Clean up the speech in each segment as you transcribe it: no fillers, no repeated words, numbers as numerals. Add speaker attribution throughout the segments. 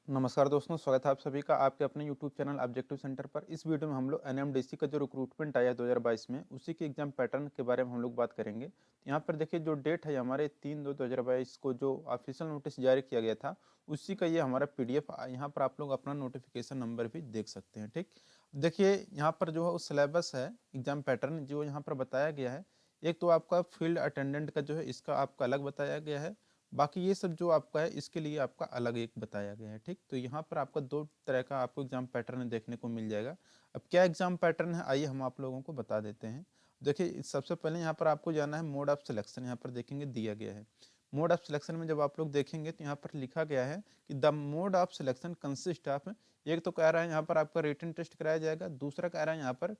Speaker 1: नमस्कार दोस्तों, स्वागत है आप सभी का आपके अपने YouTube चैनल ऑब्जेक्टिव सेंटर पर। इस वीडियो में हम लोग एनएमडीसी का जो रिक्रूटमेंट आया 2022 में उसी के एग्जाम पैटर्न के बारे में हम लोग बात करेंगे। तो यहाँ पर देखिए जो डेट है हमारे 3/2/2022 को जो ऑफिशियल नोटिस जारी किया गया था उसी का ये हमारा PDF यहाँ पर आप लोग अपना नोटिफिकेशन नंबर भी देख सकते हैं। ठीक, देखिए यहाँ पर जो है वो सिलेबस है, एग्जाम पैटर्न जो यहाँ पर बताया गया है। एक तो आपका फील्ड अटेंडेंट का जो है इसका आपका अलग बताया गया है, बाकी ये सब जो आपका है इसके लिए आपका अलग एक बताया गया है। ठीक, तो यहाँ पर आपका दो तरह का आपको एग्जाम पैटर्न देखने को मिल जाएगा। अब क्या एग्जाम पैटर्न है आइए हम आप लोगों को बता देते हैं। देखिए सबसे पहले यहाँ पर आपको जाना है मोड ऑफ सिलेक्शन, यहाँ पर देखेंगे दिया गया है। मोड ऑफ सिलेक्शन में जब आप लोग देखेंगे तो यहाँ पर लिखा गया है कि the mode of selection consist of, एक तो कह रहा है यहाँ पर आपका रिटन टेस्ट कराया जाएगा, दूसरा कह रहा है यहाँ पर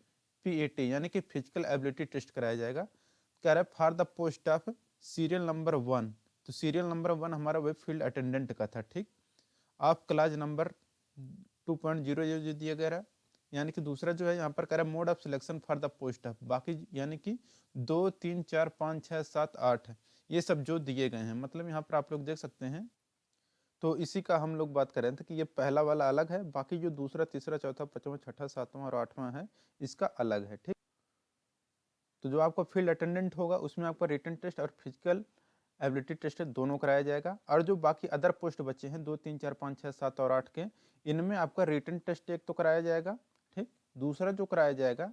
Speaker 1: PAT यानी कि फिजिकल एबिलिटी टेस्ट कराया जाएगा। कह रहा है for the post of serial number 1, तो सीरियल नंबर 1 हमारा वेब फील्ड अटेंडेंट का था। ठीक, आप क्लास नंबर 2.0 जो दिया गया है, यानी कि दूसरा जो है यहाँ पर कह रहा है mode of selection for the post of, बाकी यानी कि 2 3 4 5 6 7 8 ये सब जो दिए गए हैं, मतलब यहाँ पर आप लोग देख सकते हैं। तो इसी का हम लोग बात कर रहे थे कि ये पहला वाला अलग है, बाकी जो दूसरा तीसरा चौथा पांचवा छठा सातवां और आठवां है इसका अलग है। ठीक, तो जो आपका फील्ड अटेंडेंट होगा उसमें आपका रिटन टेस्ट और फिजिकल एबिलिटी टेस्ट दोनों कराया जाएगा, और जो बाकी अदर पोस्ट बचे हैं 2 3 4 5 6 7 और 8 के, इनमें आपका रिटन टेस्ट एक तो कराया जाएगा। ठीक, दूसरा जो कराया जाएगा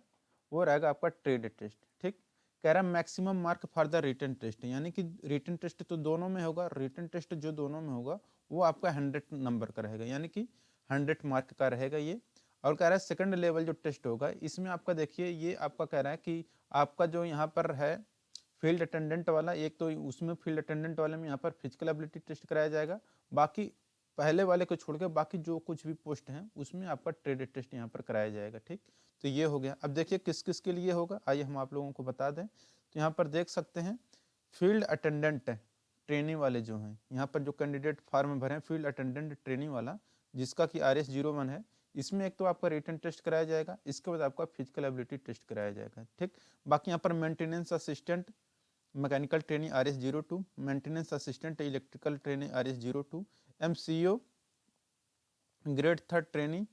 Speaker 1: वो रहेगा आपका ट्रेड टेस्ट। ठीक, कह रहा है maximum mark for the written test, यानी कि रिटन टेस्ट तो दोनों में होगा, रिटन टेस्ट जो दोनों में होगा वो आपका 100 नंबर का रहेगा, यानी कि 100 मार्क का रहेगा ये। और कह रहा है सेकंड लेवल जो टेस्ट होगा इसमें आपका देखिए ये आपका कह रहा है कि आपका जो यहाँ पर है फील्ड अटेंडेंट वाला, एक तो उसमें फील्ड अटेंडेंट वाले में यहाँ पर फिजिकल एबिलिटी टेस्ट कराया जाएगा, बाकी पहले वाले को छोड़ के बाकी जो कुछ भी पोस्ट हैं उसमें आपका ट्रेड टेस्ट यहाँ पर कराया जाएगा। ठीक, तो ये हो गया। अब देखिए किस किस के लिए होगा आइए हम आप लोगों को बता दें। तो यहाँ पर देख सकते हैं फील्ड अटेंडेंट ट्रेनिंग वाले जो हैं, यहाँ पर जो कैंडिडेट फॉर्म भरे हैं फील्ड अटेंडेंट ट्रेनिंग वाला जिसका कि RS01 है, इसमें एक तो आपका रिटन टेस्ट कराया जाएगा, इसके बाद आपका फिजिकल एबिलिटी टेस्ट कराया जाएगा। ठीक, बाकी यहाँ पर maintenance assistant mechanical training RS02, maintenance assistant electrical training RS02, MCO grade third training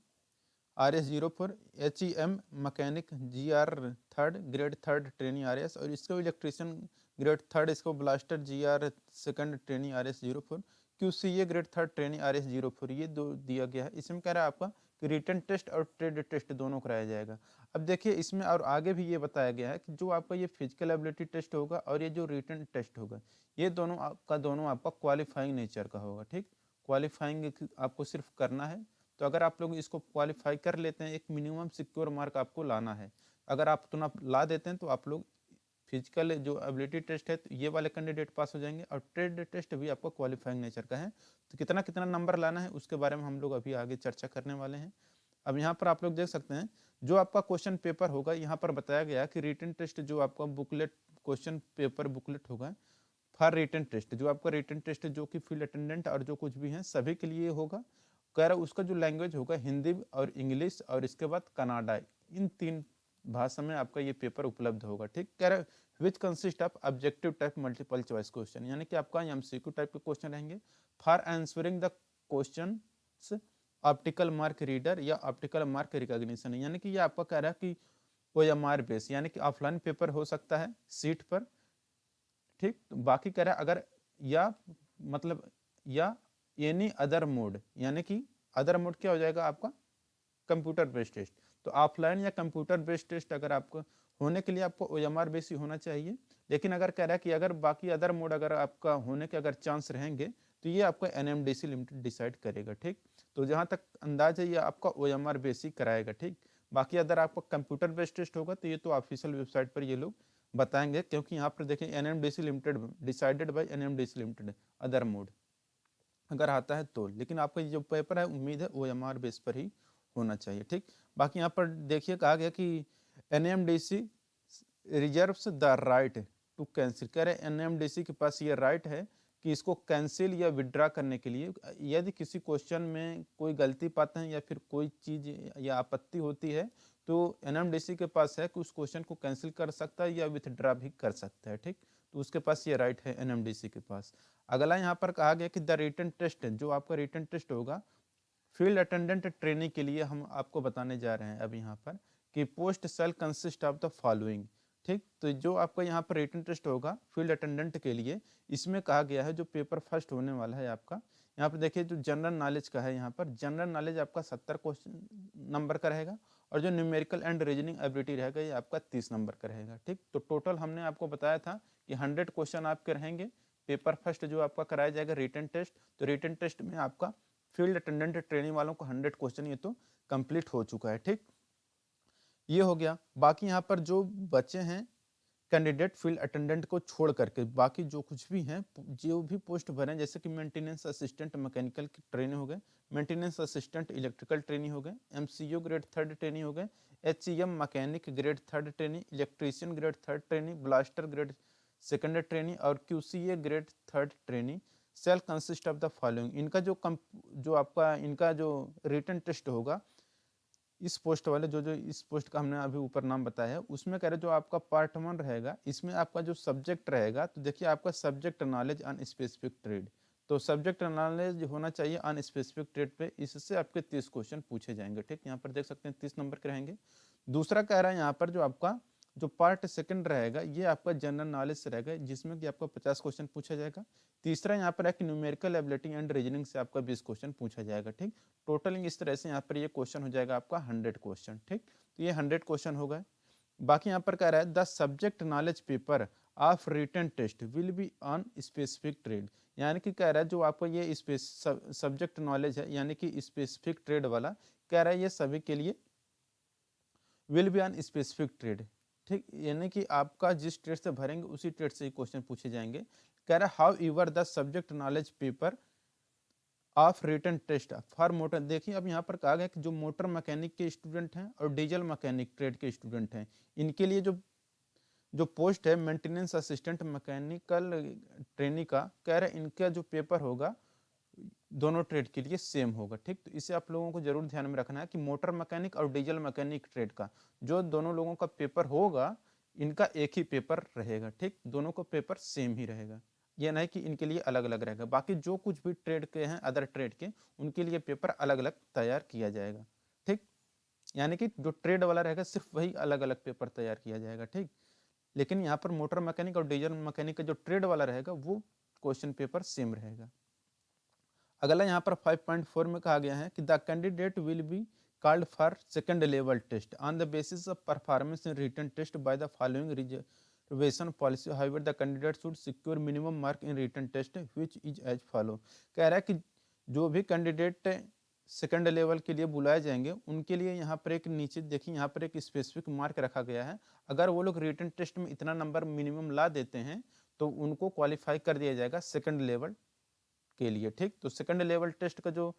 Speaker 1: RS04, HEM mechanic GR3 grade third training RS, और इसको इलेक्ट्रीशियन ग्रेड थर्ड, इसको blaster GR second training RS04, QCA grade third training RS04, ये दो दिया गया है। इसमें कह रहा है आपका कि रिटन टेस्ट और ट्रेड टेस्ट दोनों कराया जाएगा। अब देखिए इसमें और आगे भी ये बताया गया है कि जो आपका ये फिजिकल एबिलिटी टेस्ट होगा और ये जो रिटन टेस्ट होगा ये दोनों आपका क्वालिफाइंग नेचर का होगा। ठीक, क्वालिफाइंग आपको सिर्फ करना है, तो अगर आप लोग इसको क्वालिफाई कर लेते हैं एक मिनिमम सिक्योर मार्क आपको लाना है, अगर आप उतना ला देते हैं तो आप लोग फिजिकल जो एबिलिटी टेस्ट है तो ये वाले कैंडिडेट पास हो जाएंगे, और ट्रेड टेस्ट भी आपको क्वालिफाइंग नेचर का है। तो कितना कितना नंबर लाना है उसके बारे में हम लोग अभी आगे चर्चा करने वाले हैं। अब यहाँ पर आप लोग देख सकते हैं जो आपका क्वेश्चन पेपर होगा, यहाँ पर बताया गया कि रिटन टेस्ट जो आपका बुकलेट क्वेश्चन पेपर बुकलेट होगा फॉर रिटन टेस्ट, जो आपका रिटन टेस्ट जो कि फील्ड अटेंडेंट और जो कुछ भी हैं सभी के लिए होगा। कह रहा उसका जो लैंग्वेज होगा हिंदी और इंग्लिश और इसके बाद कनाडा, इन तीन भाषा में आपका ये पेपर उपलब्ध होगा। ठीक, कह रहा है which consist of objective type multiple choice question, यानी कि आपका MCQ टाइप के क्वेश्चन रहेंगे for answering the question optical mark reader या ऑप्टिकल मार्क रिकॉग्निशन, यानी कि ये आपका कह रहा है कि OMR बेस, यानी कि ऑफलाइन पेपर हो सकता है सीट पर। ठीक, तो बाकी कह रहा है अगर या मतलब या एनी अदर मोड, यानी कि अदर मोड क्या हो जाएगा आपका कंप्यूटर बेस्ड टेस्ट, तो ऑफलाइन या कंप्यूटर बेस्ड टेस्ट अगर आपको होने के लिए आपको OMR बेस ही होना चाहिए। लेकिन अगर कह रहा है कि अगर बाकी अदर मोड अगर आपका होने के अगर चांस रहेंगे तो ये आपका NMDC लिमिटेड डिसाइड करेगा। ठीक, तो जहाँ तक अंदाज है ये आपका OMR बेस ही कराएगा। ठीक, बाकी अगर आपका कंप्यूटर बेस्ड टेस्ट होगा तो ये तो ऑफिशियल वेबसाइट पर ये लोग बताएंगे, क्योंकि यहाँ पर देखें NMDC limited decided by NMDC limited other mode अगर आता है तो, लेकिन आपका ये जो पेपर है उम्मीद है OMR बेस पर ही होना चाहिए। ठीक, बाकी यहाँ पर देखिए कहा गया कि NMDC reserves the right to cancel, कह रहे NMDC के पास ये राइट है कि इसको कैंसिल या विड्रा करने के लिए यदि किसी क्वेश्चन में कोई गलती पाते हैं या फिर कोई चीज़ या आपत्ति होती है तो NMDC के पास है कि उस क्वेश्चन को कैंसिल कर सकता है या विथड्रा भी कर सकता है। ठीक, तो उसके पास ये राइट है NMDC के पास। अगला यहाँ पर कहा गया कि द रिटन टेस्ट, जो आपका रिटन टेस्ट होगा फील्ड अटेंडेंट ट्रेनिंग के लिए हम आपको बताने जा रहे हैं अब यहाँ पर कि post shall consist of the following. ठीक, तो जो आपका यहाँ पर रिटन टेस्ट होगा फील्ड अटेंडेंट के लिए, इसमें कहा गया है जो पेपर फर्स्ट होने वाला है आपका, यहाँ पर देखिए जो जनरल नॉलेज का है, यहाँ पर जनरल नॉलेज आपका 70 क्वेश्चन नंबर का रहेगा और जो न्यूमेरिकल एंड रीजनिंग एबिलिटी रहेगा ये आपका 30 नंबर का रहेगा। ठीक, तो टोटल हमने आपको बताया था कि 100 क्वेश्चन आपके रहेंगे। पेपर फर्स्ट जो आपका कराया जाएगा रिटन टेस्ट, तो रिटन टेस्ट में आपका फील्ड अटेंडेंट ट्रेनिंग वालों को 100 क्वेश्चन ये तो कंप्लीट हो चुका है। ठीक, ये हो गया। बाकी यहाँ पर जो बच्चे हैं कैंडिडेट फील्ड अटेंडेंट को छोड़ करके बाकी जो कुछ भी हैं, जो भी पोस्ट भरे, जैसे कि मेंटेनेंस असिस्टेंट मैकेनिकल की ट्रेनिंग हो गए, मेंटेनेंस असिस्टेंट इलेक्ट्रिकल ट्रेनिंग हो गए, एमसीयू ग्रेड 3 ट्रेनिंग हो गए, HEM mechanic grade 3 training, electrician grade 3 training, blaster grade 2 training और QCA grade 3 training cell consist of the following. इनका जो आपका इनका जो रिटन टेस्ट होगा इस पोस्ट वाले जो जो इस पोस्ट का हमने अभी ऊपर नाम बताया है, उसमें कह रहे जो आपका पार्ट 1 रहेगा, इसमें आपका जो सब्जेक्ट रहेगा, तो देखिए आपका subject knowledge on specific trade, तो सब्जेक्ट नॉलेज होना चाहिए ऑन स्पेसिफिक ट्रेड पे, इससे आपके 30 क्वेश्चन पूछे जाएंगे। ठीक, यहाँ पर देख सकते हैं 30 नंबर के रहेंगे। दूसरा कह रहा है यहाँ पर जो आपका जो पार्ट 2 रहेगा ये आपका जनरल नॉलेज से रहेगा, जिसमें कि आपका 50 क्वेश्चन पूछा जाएगा। तीसरा यहाँ पर है कि न्यूमेरिकल एबिलिटी एंड रीजनिंग से आपका 20 क्वेश्चन पूछा जाएगा। ठीक, टोटल इस तरह से यहाँ पर ये क्वेश्चन हो जाएगा आपका 100 क्वेश्चन। ठीक, तो ये 100 क्वेश्चन हो गए। बाकी यहाँ पर कह रहा है the subject knowledge paper of written test will be on specific trade, यानी कि कह रहा है जो आपको ये सब्जेक्ट नॉलेज है यानी कि स्पेसिफिक ट्रेड वाला, कह रहा है ये सभी के लिए will be on specific trade. ठीक, यानी कि आपका जिस ट्रेड से भरेंगे उसी ट्रेड से क्वेश्चन पूछे जाएंगे। कह रहा है however the subject knowledge paper of written test for motor, देखिए अब यहाँ पर कहा गया कि जो मोटर मैकेनिक के स्टूडेंट हैं और डीजल मैकेनिक ट्रेड के स्टूडेंट हैं, इनके लिए जो जो पोस्ट है मेंटेनेंस असिस्टेंट मैकेनिकल ट्रेनिंग का, कह रहे हैं इनका जो पेपर होगा दोनों ट्रेड के लिए सेम होगा। ठीक, तो इसे आप लोगों को जरूर ध्यान में रखना है कि मोटर मैकेनिक और डीजल मैकेनिक ट्रेड का जो दोनों लोगों का पेपर होगा, इनका एक ही पेपर रहेगा। ठीक, दोनों का पेपर सेम ही रहेगा, यह नहीं कि इनके लिए अलग अलग रहेगा। बाकी जो कुछ भी ट्रेड के हैं अदर ट्रेड के, उनके लिए पेपर अलग अलग तैयार किया जाएगा। ठीक, यानी कि जो ट्रेड वाला रहेगा सिर्फ वही अलग अलग पेपर तैयार किया जाएगा। ठीक, लेकिन यहाँ पर मोटर मैकेनिक और डीजल मैकेनिक का जो ट्रेड वाला रहेगा वो क्वेश्चन पेपर सेम रहेगा। अगला यहाँ पर 5.4 में कहा गया है कि the candidate will be called for second level test on the basis of performance in written test by the following reservation policy, however the candidate should secure minimum mark in written test which is as follow. कह रहा है कि जो भी candidate second level के लिए बुलाए जाएंगे उनके लिए यहाँ पर एक नीचे देखिए यहाँ पर एक स्पेसिफिक मार्क रखा गया है। अगर वो लोग रिटन टेस्ट में इतना नंबर मिनिमम ला देते हैं तो उनको क्वालिफाई कर दिया जाएगा सेकंड लेवल के लिए। ठीक, तो सेकंड लेवल टेस्ट का जो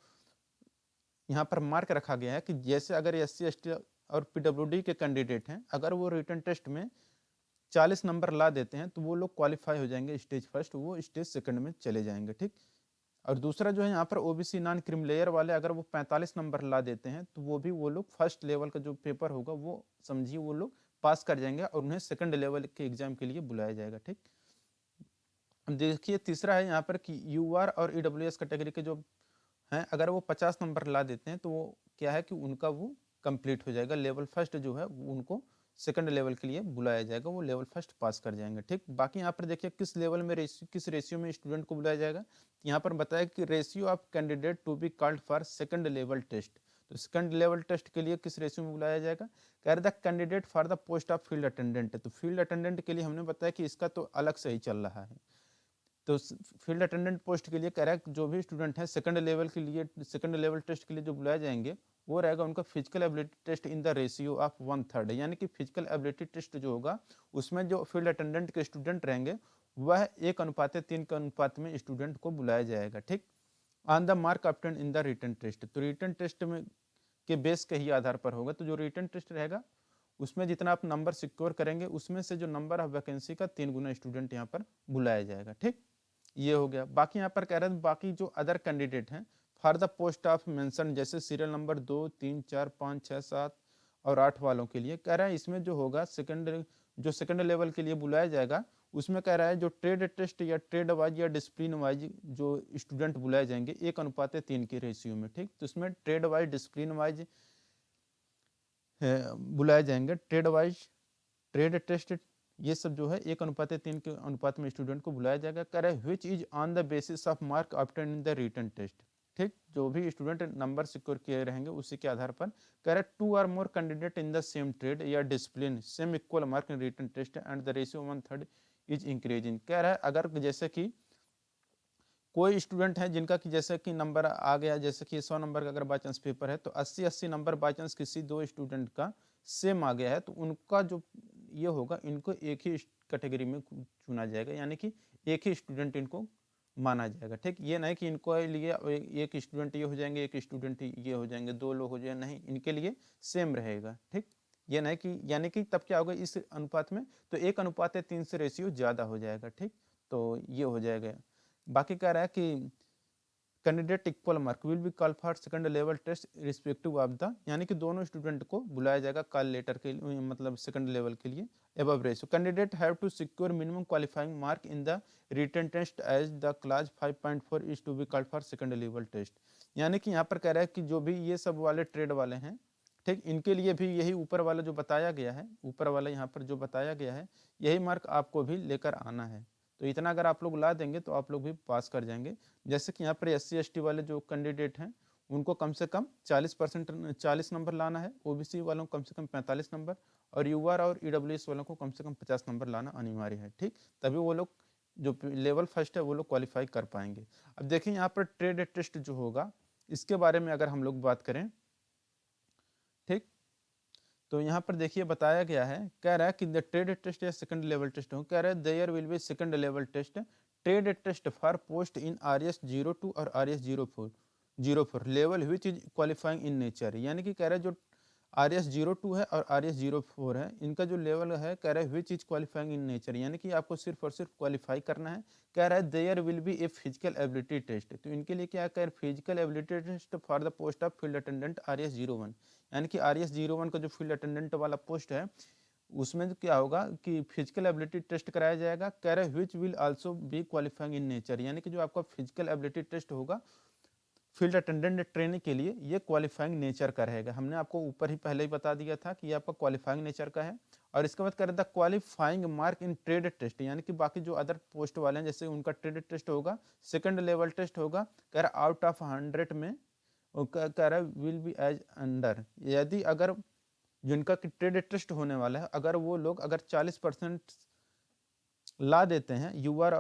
Speaker 1: यहाँ पर मार्क रखा गया है कि जैसे अगर SC ST और PWD के कैंडिडेट हैं, अगर वो रिटन टेस्ट में 40 नंबर ला देते हैं तो वो लोग क्वालिफाई हो जाएंगे स्टेज फर्स्ट, वो स्टेज सेकंड में चले जाएंगे। ठीक, और दूसरा जो है यहाँ पर OBC नॉन क्रीम लेयर वाले अगर वो 45 नंबर ला देते हैं तो वो लोग फर्स्ट लेवल का जो पेपर होगा वो समझिए वो लोग पास कर जाएंगे और उन्हें सेकंड लेवल के एग्जाम के लिए बुलाया जाएगा। ठीक, देखिए तीसरा है यहाँ पर कि UR और EWS कैटेगरी के जो हैं अगर वो 50 नंबर ला देते हैं तो वो क्या है कि उनका वो कंप्लीट हो जाएगा, लेवल फर्स्ट जो है उनको सेकंड लेवल के लिए बुलाया जाएगा, वो लेवल फर्स्ट पास कर जाएंगे। ठीक, बाकी यहाँ पर देखिए किस लेवल में किस रेशियो में स्टूडेंट को बुलाया जाएगा, यहाँ पर बताया कि ratio of candidate to be called for second level test, तो सेकंड लेवल टेस्ट के लिए किस रेशियो में बुलाया जाएगा, कह रहे the candidate for the post of field attendant, तो फील्ड अटेंडेंट के लिए हमने बताया कि इसका तो अलग से ही चल रहा है। तो फील्ड अटेंडेंट पोस्ट के लिए कह रहा है जो भी स्टूडेंट है सेकंड लेवल के लिए सेकंड लेवल टेस्ट के लिए जो बुलाए जाएंगे वो रहेगा उनका physical ability test in the ratio of 1/3, यानी कि फिजिकल एबिलिटी टेस्ट जो होगा उसमें जो फील्ड अटेंडेंट के स्टूडेंट रहेंगे वह 1:3 के अनुपात में स्टूडेंट को बुलाया जाएगा। ठीक, on the mark obtain in the written test, तो रिटन टेस्ट में के बेस के ही आधार पर होगा, तो जो रिटन टेस्ट रहेगा उसमें जितना आप नंबर सिक्योर करेंगे उसमें से जो नंबर ऑफ वैकेंसी का 3 गुना स्टूडेंट यहाँ पर बुलाया जाएगा। ठीक, ये हो गया। बाकी यहाँ पर कह रहे हैं बाकी जो अदर कैंडिडेट हैं for the post of mention जैसे सीरियल नंबर 2, 3, 4, 5, 6, 7 और 8 वालों के लिए कह रहा है इसमें जो होगा सेकंड लेवल के लिए बुलाया जाएगा उसमें कह रहा है जो ट्रेड टेस्ट या ट्रेड वाइज या डिसिप्लिन वाइज जो स्टूडेंट बुलाए जाएंगे 1:3 के रेशियो में, ठीक। तो इसमें ट्रेड वाइज डिसिप्लिन वाइज बुलाए जाएंगे, ट्रेड वाइज ट्रेड टेस्ट ये सब जो है 1:3 के अनुपात में स्टूडेंट को बुलाया जाएगा। कह रहे which is on the basis of mark obtain in the written test, ठीक। जो भी स्टूडेंट नंबर सिक्योर किए रहेंगे उसी के आधार पर कह रहे 2 और more candidate in the same trade या discipline same equal mark in written test and the ratio 1/3 is increasing. कह रहा है अगर जैसे कि कोई स्टूडेंट है जिनका कि जैसे कि नंबर आ गया, जैसे कि 100 नंबर का अगर बाई चांस पेपर है तो 80-80 नंबर बाई चांस किसी 2 स्टूडेंट का सेम आ गया है, तो उनका जो ये होगा इनको एक ही कैटेगरी में चुना जाएगा, यानी कि एक ही स्टूडेंट इनको माना जाएगा, ठीक। ये नहीं कि इनको लिए एक स्टूडेंट ये हो जाएंगे, एक स्टूडेंट ये हो जाएंगे, 2 लोग हो जाए, नहीं, इनके लिए सेम रहेगा, ठीक। ये नहीं कि यानी कि तब क्या होगा इस अनुपात में, तो 1:3 से रेशियो ज़्यादा हो जाएगा, ठीक। तो ये हो जाएगा। बाकी कह रहा है कि candidate equal mark will be call for second level test respective of the, यानी कि दोनों स्टूडेंट को बुलाया जाएगा कॉल लेटर के लिए, मतलब सेकंड लेवल के लिए above ratio. Candidate have to secure minimum qualifying mark in the written test as the class 5.4 is to be called for second level test. यानी कि यहाँ पर कह रहा है कि जो भी ये सब वाले ट्रेड वाले हैं, ठीक, इनके लिए भी यही ऊपर वाला जो बताया गया है, ऊपर वाला यहाँ पर जो बताया गया है यही मार्क आपको भी लेकर आना है। तो इतना अगर आप लोग ला देंगे तो आप लोग भी पास कर जाएंगे। जैसे कि यहाँ पर SC ST वाले जो कैंडिडेट हैं उनको कम से कम 40 नंबर लाना है, OBC वालों को कम से कम 45 नंबर, और UR और EWS वालों को कम से कम 50 नंबर लाना अनिवार्य है, ठीक। तभी वो लोग जो लेवल फर्स्ट है वो लोग क्वालिफाई कर पाएंगे। अब देखिए यहाँ पर ट्रेड टेस्ट जो होगा इसके बारे में अगर हम लोग बात करें, ठीक, तो यहाँ पर देखिए बताया गया है, कह रहा है कि द ट्रेड टेस्ट या सेकंड लेवल टेस्ट हो, कह रहा है there will be second level test trade test for post in RS02 और RS04 level which is qualifying in nature. यानी कि कह रहा है जो RS02 है और RS04 है इनका जो लेवल है, कह रहा है विच इज क्वालिफाइंग इन नेचर, यानी कि आपको सिर्फ और सिर्फ क्वालिफाई करना है। कह रहा है there will be a physical ability test, तो इनके लिए क्या कह physical ability test for the post of field attendant RS01, यानी कि RS01 का जो फील्ड अटेंडेंट वाला पोस्ट है उसमें क्या होगा कि फिजिकल एबिलिटी टेस्ट कराया जाएगा। कह रहे which will also be qualifying in nature, यानी कि जो आपका फिजिकल एबिलिटी टेस्ट होगा फील्ड अटेंडेंट ट्रेनिंग के लिए ये क्वालिफाइंग नेचर का रहेगा। हमने आपको ऊपर ही पहले ही बता दिया था कि ये आपका क्वालिफाइंग नेचर का है। और इसके बाद कह रहा था qualifying mark in trade test, यानी कि बाकी जो अदर पोस्ट वाले हैं जैसे उनका ट्रेड टेस्ट होगा, सेकंड लेवल टेस्ट होगा, कह रहा आउट ऑफ 100 में कह रहा विल बी एज अंडर, यदि अगर जिनका ट्रेड टेस्ट होने वाला है अगर वो लोग अगर 40% ला देते हैं, UR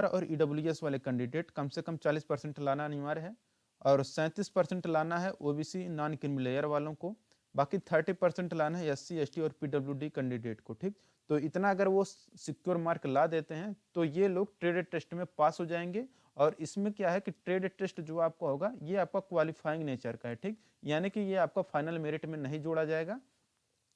Speaker 1: और EWS वाले कैंडिडेट कम से कम 40% लाना अनिवार्य है, और 37% लाना है OBC नॉन क्रीमी लेयर वालों को, बाकी 30% लाना है SC ST और PWD कैंडिडेट को, ठीक। तो इतना अगर वो सिक्योर मार्क ला देते हैं तो ये लोग ट्रेड टेस्ट में पास हो जाएंगे। और इसमें क्या है कि ट्रेड टेस्ट जो आपका होगा ये आपका क्वालिफाइंग नेचर का है, ठीक, यानी कि ये आपका फाइनल मेरिट में नहीं जोड़ा जाएगा,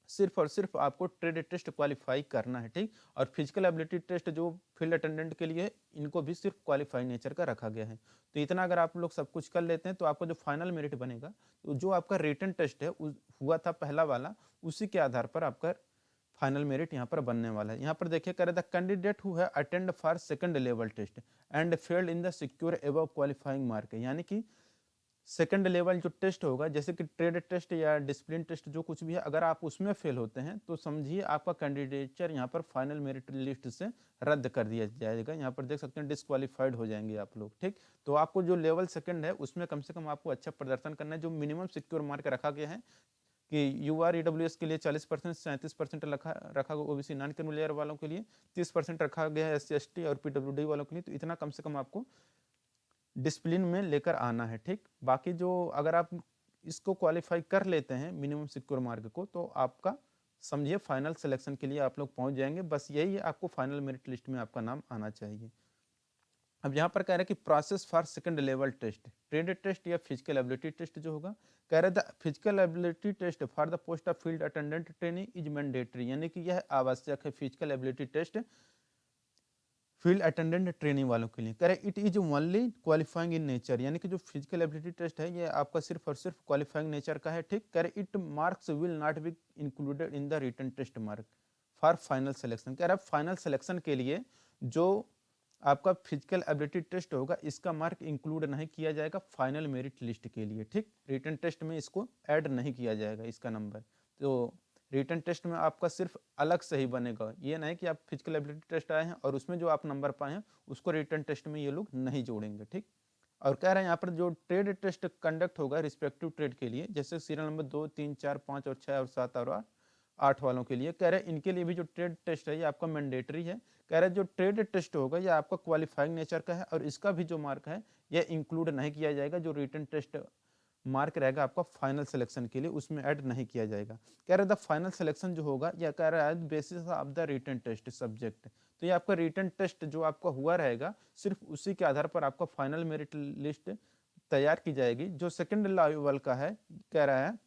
Speaker 1: सिर्फ और सिर्फ आपको ट्रेड टेस्ट क्वालिफाई करना है, ठीक। और फिजिकल एबिलिटी टेस्ट जो फील्ड अटेंडेंट के लिए इनको भी सिर्फ क्वालिफाई नेचर का रखा गया है। तो इतना अगर आप लोग सब कुछ कर लेते हैं तो आपका जो फाइनल मेरिट बनेगा, तो जो आपका रिटन टेस्ट है हुआ था पहला वाला, उसी के आधार पर आपका फाइनल मेरिट यहाँ पर बनने वाला है। यहाँ पर देखिए कह रहे द कैंडिडेट हु है attend for second level test and failed in the secure above qualifying mark, यानी कि सेकंड लेवल जो टेस्ट होगा जैसे कि ट्रेड टेस्ट या डिसिप्लिन टेस्ट जो कुछ भी है, अगर आप उसमें फेल होते हैं तो समझिए आपका कैंडिडेचर यहाँ पर फाइनल मेरिट लिस्ट से रद्द कर दिया जाएगा। यहाँ पर देख सकते हैं डिस्क्वालीफाइड हो जाएंगे आप लोग, ठीक। तो आपको जो लेवल सेकंड है उसमें कम से कम आपको अच्छा प्रदर्शन करना है। जो मिनिमम सिक्योर मार्क रखा गया है कि UR EWS के लिए 40%, 37% रखा गया OBC नॉन क्रीमी लेयर वालों के लिए, 30% रखा गया है SC ST और PWD वालों के लिए, तो इतना कम से कम आपको डिसिप्लिन में लेकर आना है, ठीक। बाकी जो अगर आप इसको क्वालिफाई कर लेते हैं मिनिमम सिक्योर मार्क को, तो आपका समझिए फाइनल सिलेक्शन के लिए आप लोग पहुंच जाएंगे। बस यही है, आपको फाइनल मेरिट लिस्ट में आपका नाम आना चाहिए। अब यहाँ पर कह रहे हैं कि process for second level test trade test या फिजिकल एबिलिटी टेस्ट जो होगा, कह रहे the physical ability test for the post of field attendant training is mandatory, यानी कि यह आवश्यक है physical ability test field attendant training वालों के लिए। कह रहे it is only qualifying in nature, यानी कि जो फिजिकल एबिलिटी टेस्ट है ये आपका सिर्फ और सिर्फ क्वालिफाइंग नेचर का है, ठीक। कह रहे it marks will not be included in the written test mark for final selection. कह रहा है फाइनल सिलेक्शन के लिए जो आपका फिजिकल एबिलिटी टेस्ट होगा इसका मार्क इंक्लूड नहीं किया जाएगा फाइनल मेरिट लिस्ट के लिए, ठीक। रिटन टेस्ट में इसको ऐड नहीं किया जाएगा इसका नंबर। तो रिटन टेस्ट में आपका सिर्फ अलग से ही बनेगा, ये नहीं कि आप फिजिकल एबिलिटी टेस्ट आए हैं और उसमें जो आप नंबर पाए हैं उसको रिटन टेस्ट में ये लोग नहीं जोड़ेंगे, ठीक। और कह रहे हैं यहाँ पर जो ट्रेड टेस्ट कंडक्ट होगा रिस्पेक्टिव ट्रेड के लिए, जैसे सीरियल नंबर 2, 3, 4, 5 और 6 और 7 और 8 वालों के लिए, कह रहे हैं इनके लिए भी जो ट्रेड टेस्ट है ये आपका मैंडेटरी है। कह रहे हैं जो ट्रेड टेस्ट होगा ये आपका क्वालिफाइंग नेचर का है और इसका भी जो मार्क है ये इंक्लूड नहीं किया जाएगा। जो रिटन टेस्ट मार्क रहेगा आपका फाइनल सिलेक्शन के लिए उसमें ऐड नहीं किया जाएगा। कह रहे द फाइनल सिलेक्शन जो होगा यह कह रहा है basis of the written test subject. तो ये आपका रिटन टेस्ट जो आपका हुआ रहेगा सिर्फ उसी के आधार पर आपका फाइनल मेरिट लिस्ट तैयार की जाएगी। जो सेकंड लेवल का है कह रहा है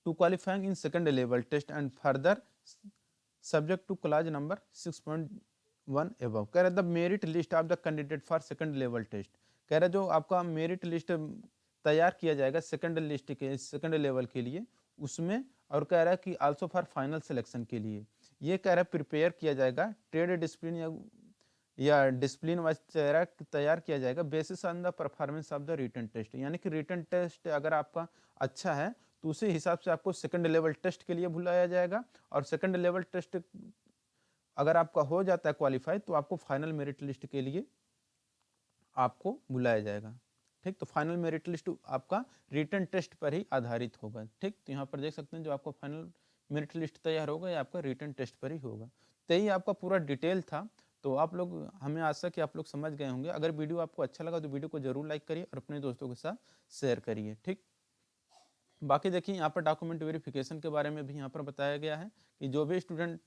Speaker 1: to qualifying in second level test and further subject to clause number 6.1 above. कह रहा है the merit list of the candidate for second level test. कह रहा है जो आपका मेरिट लिस्ट तैयार किया जाएगा सेकंड लिस्ट के सेकंड लेवल के लिए उसमें, और कह रहा है कि आल्सो फॉर फाइनल सिलेक्शन के लिए ये कह रहा है प्रिपेयर किया जाएगा ट्रेड डिसिप्लिन या डिसिप्लिन वाइज तैयार किया जाएगा basis on the performance of the written test. यानी कि रिटन टेस्ट अगर आपका अच्छा है तो उसी हिसाब से आपको सेकंड लेवल टेस्ट के लिए बुलाया जाएगा, और सेकंड लेवल टेस्ट अगर आपका हो जाता है क्वालिफाई तो आपको फाइनल मेरिट लिस्ट के लिए आपको बुलाया जाएगा, ठीक। तो फाइनल मेरिट लिस्ट आपका रिटन टेस्ट पर ही आधारित होगा, ठीक। तो यहाँ पर देख सकते हैं जो आपका फाइनल मेरिट लिस्ट तैयार होगा ये आपका रिटन टेस्ट पर ही होगा। तो यही आपका पूरा डिटेल था। तो आप लोग, हमें आशा कि आप लोग समझ गए होंगे। अगर वीडियो आपको अच्छा लगा तो वीडियो को जरूर लाइक करिए और अपने दोस्तों के साथ शेयर करिए, ठीक। बाकी देखिए यहाँ पर डॉक्यूमेंट वेरिफिकेशन के बारे में भी यहाँ पर बताया गया है कि जो भी स्टूडेंट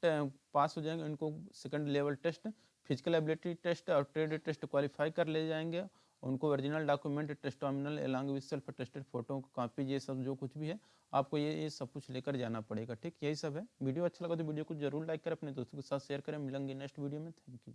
Speaker 1: पास हो जाएंगे उनको second level test, physical ability test और ट्रेड टेस्ट क्वालिफाई कर ले जाएंगे। उनको original document, testimonial along with self attested photo copy, ये सब जो कुछ भी है आपको ये सब कुछ लेकर जाना पड़ेगा, ठीक। यही सब है। वीडियो अच्छा लगा तो वीडियो को जरूर लाइक करें, अपने दोस्तों के साथ शेयर करें। मिलेंगे नेक्स्ट वीडियो में। Thank you.